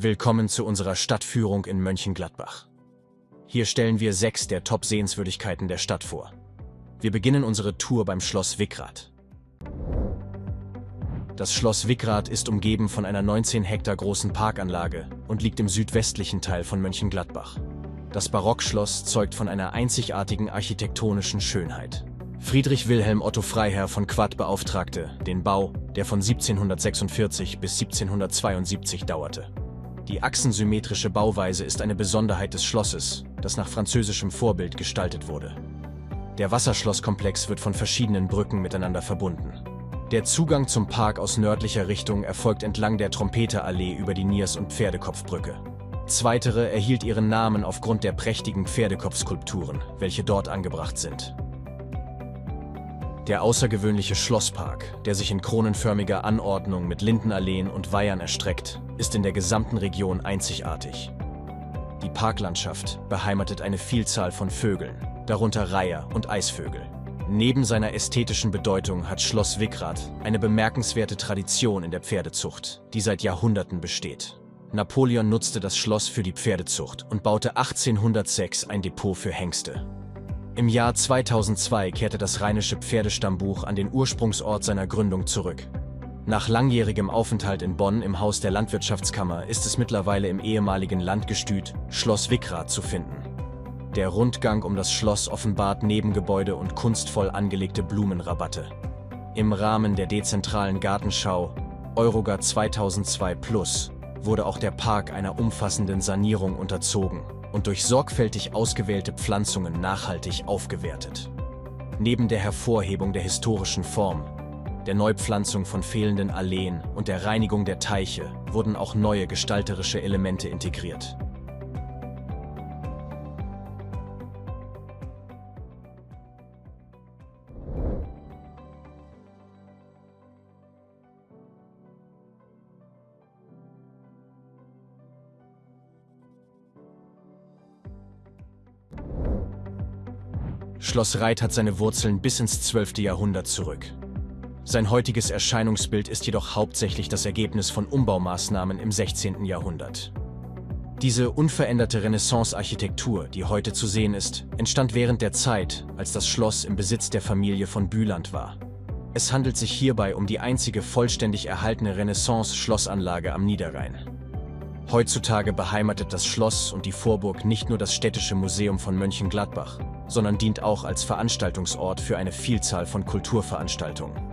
Willkommen zu unserer Stadtführung in Mönchengladbach. Hier stellen wir 6 der Top-Sehenswürdigkeiten der Stadt vor. Wir beginnen unsere Tour beim Schloss Wickrath. Das Schloss Wickrath ist umgeben von einer 19 Hektar großen Parkanlage und liegt im südwestlichen Teil von Mönchengladbach. Das Barockschloss zeugt von einer einzigartigen architektonischen Schönheit. Friedrich Wilhelm Otto Freiherr von Quadt beauftragte den Bau, der von 1746 bis 1772 dauerte. Die achsensymmetrische Bauweise ist eine Besonderheit des Schlosses, das nach französischem Vorbild gestaltet wurde. Der Wasserschlosskomplex wird von verschiedenen Brücken miteinander verbunden. Der Zugang zum Park aus nördlicher Richtung erfolgt entlang der Trompeterallee über die Niers- und Pferdekopfbrücke. Zweitere erhielt ihren Namen aufgrund der prächtigen Pferdekopfskulpturen, welche dort angebracht sind. Der außergewöhnliche Schlosspark, der sich in kronenförmiger Anordnung mit Lindenalleen und Weihern erstreckt, ist in der gesamten Region einzigartig. Die Parklandschaft beheimatet eine Vielzahl von Vögeln, darunter Reiher und Eisvögel. Neben seiner ästhetischen Bedeutung hat Schloss Wickrath eine bemerkenswerte Tradition in der Pferdezucht, die seit Jahrhunderten besteht. Napoleon nutzte das Schloss für die Pferdezucht und baute 1806 ein Depot für Hengste. Im Jahr 2002 kehrte das Rheinische Pferdestammbuch an den Ursprungsort seiner Gründung zurück. Nach langjährigem Aufenthalt in Bonn im Haus der Landwirtschaftskammer ist es mittlerweile im ehemaligen Landgestüt Schloss Wickrath zu finden. Der Rundgang um das Schloss offenbart Nebengebäude und kunstvoll angelegte Blumenrabatte. Im Rahmen der dezentralen Gartenschau Eurogar 2002 Plus wurde auch der Park einer umfassenden Sanierung unterzogen und durch sorgfältig ausgewählte Pflanzungen nachhaltig aufgewertet. Neben der Hervorhebung der historischen Form, der Neupflanzung von fehlenden Alleen und der Reinigung der Teiche wurden auch neue gestalterische Elemente integriert. Schloss Reith hat seine Wurzeln bis ins 12. Jahrhundert zurück. Sein heutiges Erscheinungsbild ist jedoch hauptsächlich das Ergebnis von Umbaumaßnahmen im 16. Jahrhundert. Diese unveränderte Renaissance-Architektur, die heute zu sehen ist, entstand während der Zeit, als das Schloss im Besitz der Familie von Büland war. Es handelt sich hierbei um die einzige vollständig erhaltene Renaissance-Schlossanlage am Niederrhein. Heutzutage beheimatet das Schloss und die Vorburg nicht nur das Städtische Museum von Mönchengladbach, sondern dient auch als Veranstaltungsort für eine Vielzahl von Kulturveranstaltungen.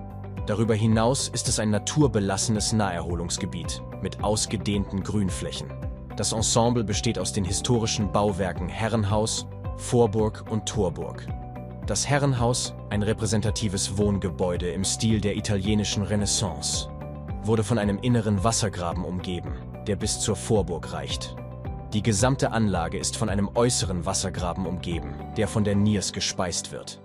Darüber hinaus ist es ein naturbelassenes Naherholungsgebiet mit ausgedehnten Grünflächen. Das Ensemble besteht aus den historischen Bauwerken Herrenhaus, Vorburg und Torburg. Das Herrenhaus, ein repräsentatives Wohngebäude im Stil der italienischen Renaissance, wurde von einem inneren Wassergraben umgeben, der bis zur Vorburg reicht. Die gesamte Anlage ist von einem äußeren Wassergraben umgeben, der von der Niers gespeist wird.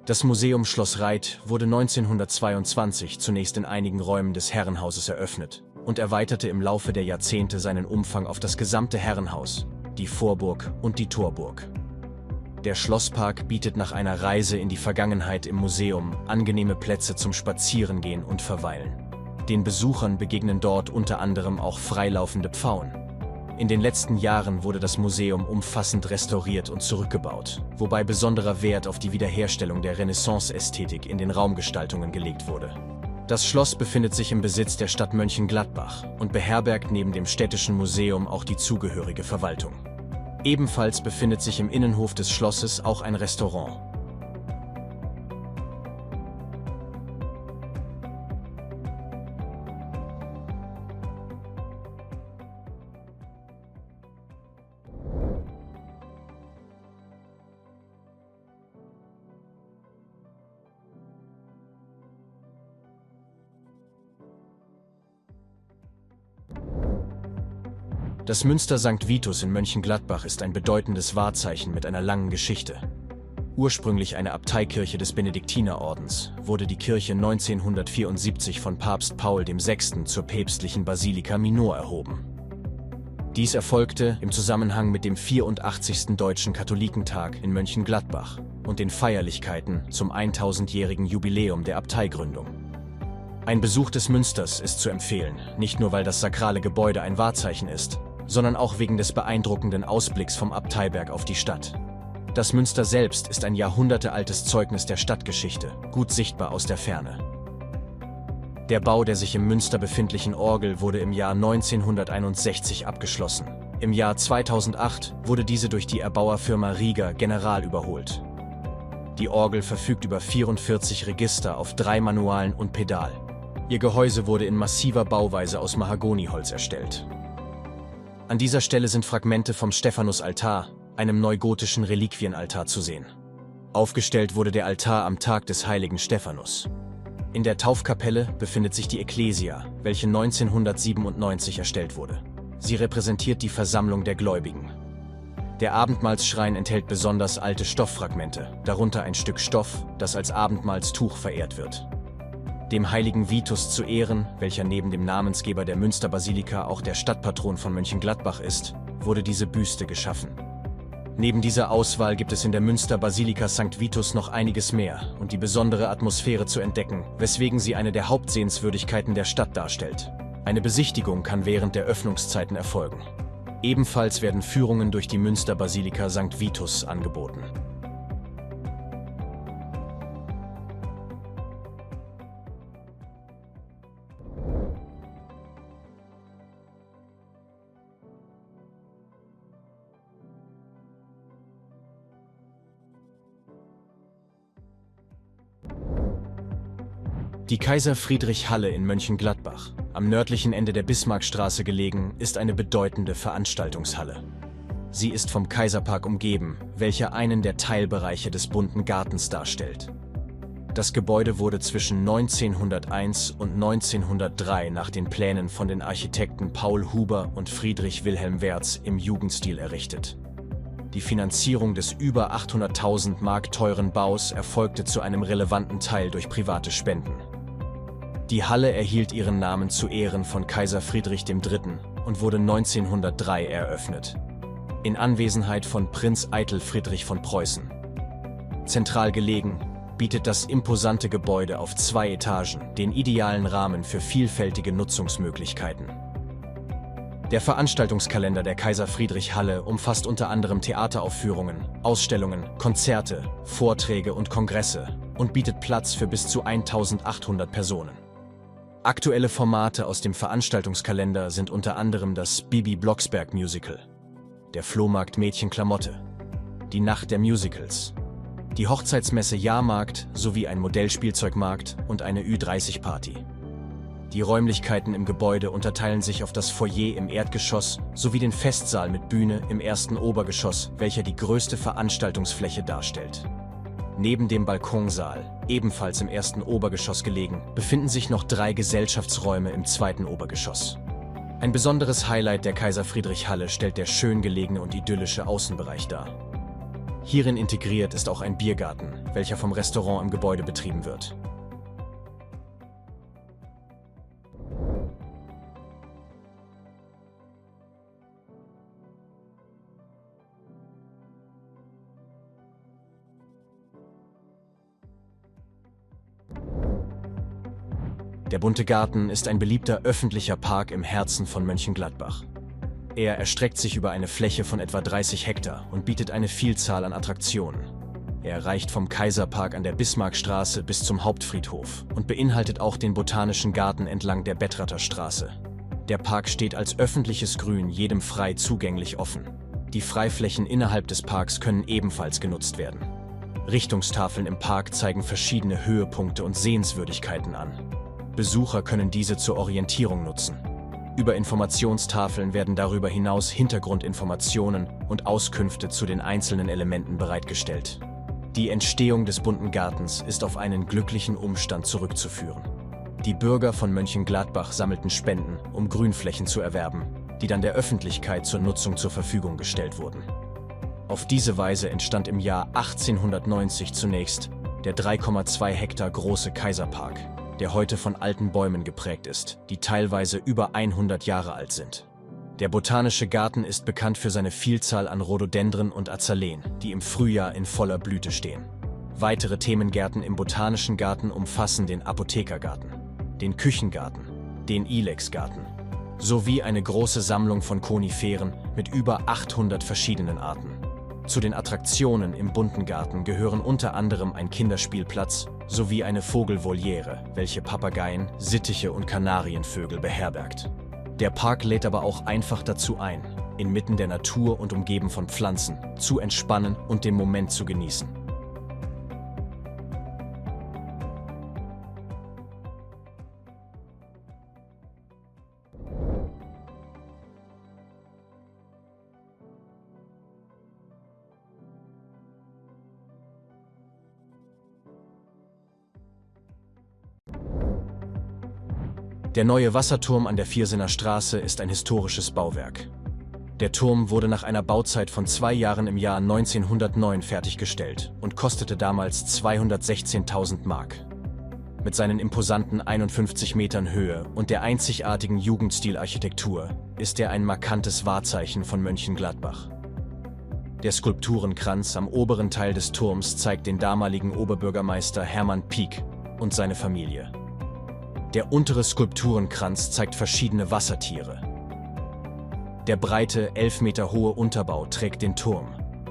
Das Museum Schloss Reith wurde 1922 zunächst in einigen Räumen des Herrenhauses eröffnet und erweiterte im Laufe der Jahrzehnte seinen Umfang auf das gesamte Herrenhaus, die Vorburg und die Torburg. Der Schlosspark bietet nach einer Reise in die Vergangenheit im Museum angenehme Plätze zum Spazierengehen und Verweilen. Den Besuchern begegnen dort unter anderem auch freilaufende Pfauen. In den letzten Jahren wurde das Museum umfassend restauriert und zurückgebaut, wobei besonderer Wert auf die Wiederherstellung der Renaissance-Ästhetik in den Raumgestaltungen gelegt wurde. Das Schloss befindet sich im Besitz der Stadt Mönchengladbach und beherbergt neben dem Städtischen Museum auch die zugehörige Verwaltung. Ebenfalls befindet sich im Innenhof des Schlosses auch ein Restaurant. Das Münster St. Vitus in Mönchengladbach ist ein bedeutendes Wahrzeichen mit einer langen Geschichte. Ursprünglich eine Abteikirche des Benediktinerordens, wurde die Kirche 1974 von Papst Paul VI. Zur päpstlichen Basilika Minor erhoben. Dies erfolgte im Zusammenhang mit dem 84. Deutschen Katholikentag in Mönchengladbach und den Feierlichkeiten zum 1000-jährigen Jubiläum der Abteigründung. Ein Besuch des Münsters ist zu empfehlen, nicht nur weil das sakrale Gebäude ein Wahrzeichen ist, sondern auch wegen des beeindruckenden Ausblicks vom Abteiberg auf die Stadt. Das Münster selbst ist ein jahrhundertealtes Zeugnis der Stadtgeschichte, gut sichtbar aus der Ferne. Der Bau der sich im Münster befindlichen Orgel wurde im Jahr 1961 abgeschlossen. Im Jahr 2008 wurde diese durch die Erbauerfirma Rieger General überholt. Die Orgel verfügt über 44 Register auf 3 Manualen und Pedal. Ihr Gehäuse wurde in massiver Bauweise aus Mahagoniholz erstellt. An dieser Stelle sind Fragmente vom Stephanusaltar, einem neugotischen Reliquienaltar, zu sehen. Aufgestellt wurde der Altar am Tag des heiligen Stephanus. In der Taufkapelle befindet sich die Ekklesia, welche 1997 erstellt wurde. Sie repräsentiert die Versammlung der Gläubigen. Der Abendmahlsschrein enthält besonders alte Stofffragmente, darunter ein Stück Stoff, das als Abendmahlstuch verehrt wird. Dem heiligen Vitus zu Ehren, welcher neben dem Namensgeber der Münsterbasilika auch der Stadtpatron von Mönchengladbach ist, wurde diese Büste geschaffen. Neben dieser Auswahl gibt es in der Münsterbasilika St. Vitus noch einiges mehr und die besondere Atmosphäre zu entdecken, weswegen sie eine der Hauptsehenswürdigkeiten der Stadt darstellt. Eine Besichtigung kann während der Öffnungszeiten erfolgen. Ebenfalls werden Führungen durch die Münsterbasilika St. Vitus angeboten. Die Kaiser-Friedrich-Halle in Mönchengladbach, am nördlichen Ende der Bismarckstraße gelegen, ist eine bedeutende Veranstaltungshalle. Sie ist vom Kaiserpark umgeben, welcher einen der Teilbereiche des bunten Gartens darstellt. Das Gebäude wurde zwischen 1901 und 1903 nach den Plänen von den Architekten Paul Huber und Friedrich Wilhelm Wertz im Jugendstil errichtet. Die Finanzierung des über 800.000 Mark teuren Baus erfolgte zu einem relevanten Teil durch private Spenden. Die Halle erhielt ihren Namen zu Ehren von Kaiser Friedrich III. Und wurde 1903 eröffnet, in Anwesenheit von Prinz Eitel Friedrich von Preußen. Zentral gelegen, bietet das imposante Gebäude auf 2 Etagen den idealen Rahmen für vielfältige Nutzungsmöglichkeiten. Der Veranstaltungskalender der Kaiser-Friedrich-Halle umfasst unter anderem Theateraufführungen, Ausstellungen, Konzerte, Vorträge und Kongresse und bietet Platz für bis zu 1800 Personen. Aktuelle Formate aus dem Veranstaltungskalender sind unter anderem das Bibi Blocksberg Musical, der Flohmarkt Mädchenklamotte, die Nacht der Musicals, die Hochzeitsmesse Jahrmarkt sowie ein Modellspielzeugmarkt und eine Ü30-Party. Die Räumlichkeiten im Gebäude unterteilen sich auf das Foyer im Erdgeschoss sowie den Festsaal mit Bühne im ersten Obergeschoss, welcher die größte Veranstaltungsfläche darstellt. Neben dem Balkonsaal, ebenfalls im ersten Obergeschoss gelegen, befinden sich noch 3 Gesellschaftsräume im zweiten Obergeschoss. Ein besonderes Highlight der Kaiser-Friedrich-Halle stellt der schön gelegene und idyllische Außenbereich dar. Hierin integriert ist auch ein Biergarten, welcher vom Restaurant im Gebäude betrieben wird. Der bunte Garten ist ein beliebter öffentlicher Park im Herzen von Mönchengladbach. Er erstreckt sich über eine Fläche von etwa 30 Hektar und bietet eine Vielzahl an Attraktionen. Er reicht vom Kaiserpark an der Bismarckstraße bis zum Hauptfriedhof und beinhaltet auch den Botanischen Garten entlang der Bettrater Straße. Der Park steht als öffentliches Grün jedem frei zugänglich offen. Die Freiflächen innerhalb des Parks können ebenfalls genutzt werden. Richtungstafeln im Park zeigen verschiedene Höhepunkte und Sehenswürdigkeiten an. Besucher können diese zur Orientierung nutzen. Über Informationstafeln werden darüber hinaus Hintergrundinformationen und Auskünfte zu den einzelnen Elementen bereitgestellt. Die Entstehung des bunten Gartens ist auf einen glücklichen Umstand zurückzuführen. Die Bürger von Mönchengladbach sammelten Spenden, um Grünflächen zu erwerben, die dann der Öffentlichkeit zur Nutzung zur Verfügung gestellt wurden. Auf diese Weise entstand im Jahr 1890 zunächst der 3,2 Hektar große Kaiserpark, der heute von alten Bäumen geprägt ist, die teilweise über 100 Jahre alt sind. Der Botanische Garten ist bekannt für seine Vielzahl an Rhododendren und Azaleen, die im Frühjahr in voller Blüte stehen. Weitere Themengärten im Botanischen Garten umfassen den Apothekergarten, den Küchengarten, den Ilexgarten, sowie eine große Sammlung von Koniferen mit über 800 verschiedenen Arten. Zu den Attraktionen im bunten Garten gehören unter anderem ein Kinderspielplatz sowie eine Vogelvoliere, welche Papageien, Sittiche und Kanarienvögel beherbergt. Der Park lädt aber auch einfach dazu ein, inmitten der Natur und umgeben von Pflanzen, zu entspannen und den Moment zu genießen. Der neue Wasserturm an der Viersener Straße ist ein historisches Bauwerk. Der Turm wurde nach einer Bauzeit von 2 Jahren im Jahr 1909 fertiggestellt und kostete damals 216.000 Mark. Mit seinen imposanten 51 Metern Höhe und der einzigartigen Jugendstilarchitektur ist er ein markantes Wahrzeichen von Mönchengladbach. Der Skulpturenkranz am oberen Teil des Turms zeigt den damaligen Oberbürgermeister Hermann Pieck und seine Familie. Der untere Skulpturenkranz zeigt verschiedene Wassertiere. Der breite, 11 Meter hohe Unterbau trägt den Turm.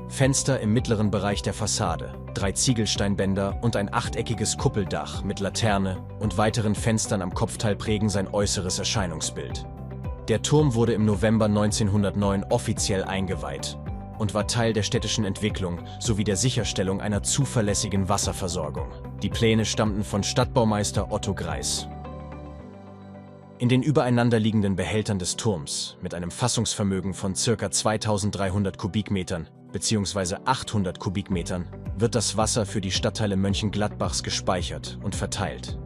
Fenster im mittleren Bereich der Fassade, 3 Ziegelsteinbänder und ein achteckiges Kuppeldach mit Laterne und weiteren Fenstern am Kopfteil prägen sein äußeres Erscheinungsbild. Der Turm wurde im November 1909 offiziell eingeweiht und war Teil der städtischen Entwicklung sowie der Sicherstellung einer zuverlässigen Wasserversorgung. Die Pläne stammten von Stadtbaumeister Otto Greis. In den übereinanderliegenden Behältern des Turms mit einem Fassungsvermögen von ca. 2300 Kubikmetern bzw. 800 Kubikmetern wird das Wasser für die Stadtteile Mönchengladbachs gespeichert und verteilt.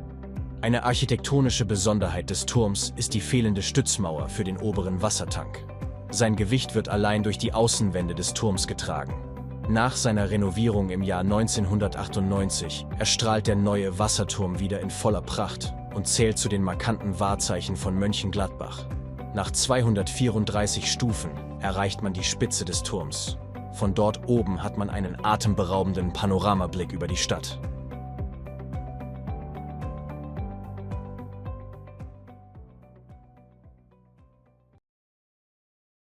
Eine architektonische Besonderheit des Turms ist die fehlende Stützmauer für den oberen Wassertank. Sein Gewicht wird allein durch die Außenwände des Turms getragen. Nach seiner Renovierung im Jahr 1998 erstrahlt der neue Wasserturm wieder in voller Pracht und zählt zu den markanten Wahrzeichen von Mönchengladbach. Nach 234 Stufen erreicht man die Spitze des Turms. Von dort oben hat man einen atemberaubenden Panoramablick über die Stadt.